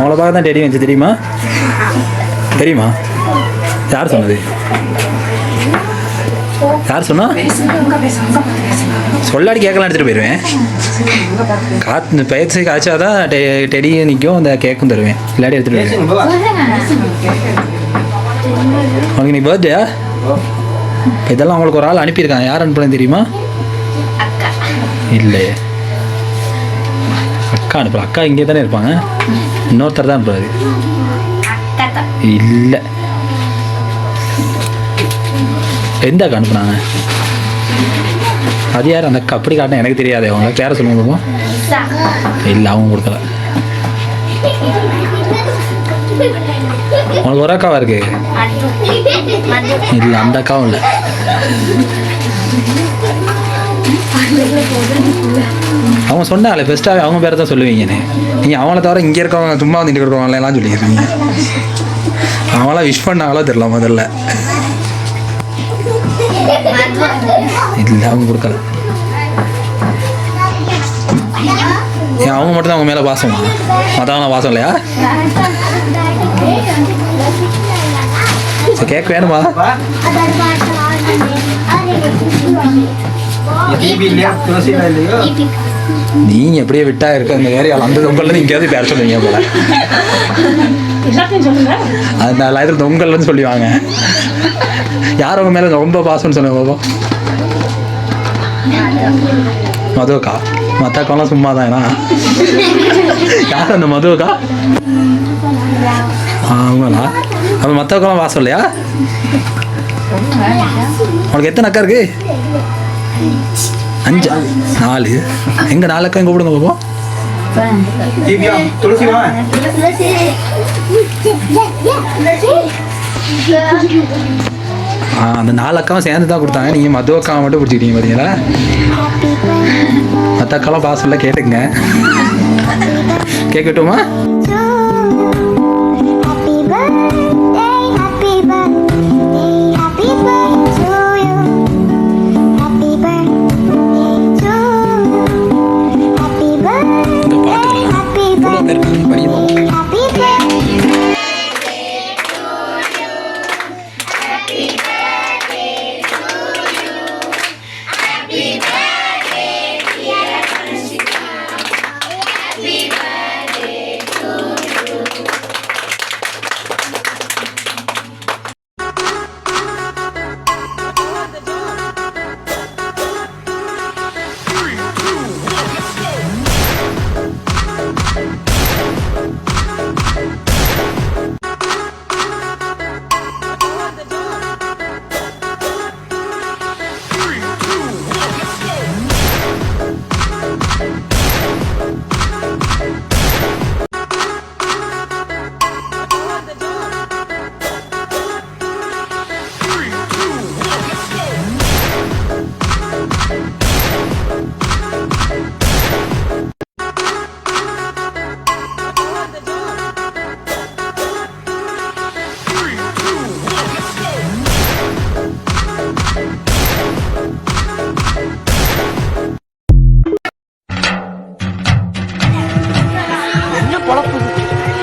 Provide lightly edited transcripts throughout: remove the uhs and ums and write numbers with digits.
அவங்கள பார்க்க தான் டெடி வந்துச்சு. தெரியுமா? தெரியுமா? யார் சொன்னது? யார் சொன்னா? சொல்லாடி கேட்கலாம் எடுத்துகிட்டு போயிடுவேன். காற்று பயிற்சி காய்ச்சாதான் டெடியும் நிற்கும், அந்த கேக்கும் தருவேன். இல்லாடி எடுத்துகிட்டு போயிடுவேன். உனக்கு நீ பர்த்டேயா? இதெல்லாம் அவங்களுக்கு ஒரு ஆள் அனுப்பியிருக்காங்க. யார் அனுப்புறேன்னு தெரியுமா? இல்லை, அக்கா அனுப்புகிறேன். அக்கா இங்கே தானே இருப்பாங்க. இன்னொருத்தர் தான் அனுப்புறாரு. இல்லை, எந்த அக்கா அனுப்புனாங்க? அது யார் அந்த அக்கா? அப்படி காட்டினா எனக்கு தெரியாது. அவங்க பேரை சொல்லுங்க. இல்லை, அவங்க கொடுக்கல. உனக்கு ஒரு அக்காவா இருக்கு? இல்லை, அந்த அக்காவும் இல்லை. அவங்க சொன்னாலே பெஸ்ட்டாகவே அவங்க பேரை தான் சொல்லுவீங்கன்னு. நீங்கள் அவங்கள தவிர இங்கே இருக்கவங்க சும்மா வந்துட்டு இருக்கவங்களெல்லாம் சொல்லிடுறீங்க. அவங்களாம் விஷ் பண்ணாங்களோ தெரியல முதல்ல. இல்லை, அவங்க கொடுக்கல. ஏன் அவங்க மட்டும்தான் அவங்க மேலே பாசமா? மற்றவங்க பாசம் இல்லையா? கேக் வேணுமா? நீங்க எப்படியே விட்டா இருக்க அந்த ஏரியாவில் அந்த தொங்கல்ல இங்கேயாவது பேர சொல்லுவீங்க போல. அதனால இதில் தொங்கல்னு சொல்லுவாங்க. யார் அவங்க மேலே ரொம்ப பாசம்னு சொன்ன பாபா? மதுவக்கா. மற்றக்கெல்லாம் சும்மா தான். ஏன்னா யார் அந்த மதுவக்கா? அவங்களா? அப்போ மற்றக்கெல்லாம் வாசம் இல்லையா? உனக்கு எத்தனை அக்கா இருக்கு? 5, 4. எங்க 4 அக்கா எங்க கூப்பிடுங்க பாப்போம். அந்த 4 அக்காவும் சேர்ந்து தான் கொடுத்தாங்க. நீங்க மது அக்காவை மட்டும் பிடிச்சிக்கிட்டீங்க பார்த்தீங்களா? மற்ற அக்காலாம் பாசம் இல்லை. கேட்டுங்க. கேட்கட்டுமா?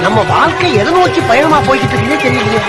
நம்ம வாழ்க்கை எதை நோக்கி பயணமா போய்கிட்டு இருக்குன்னே தெரியலையே.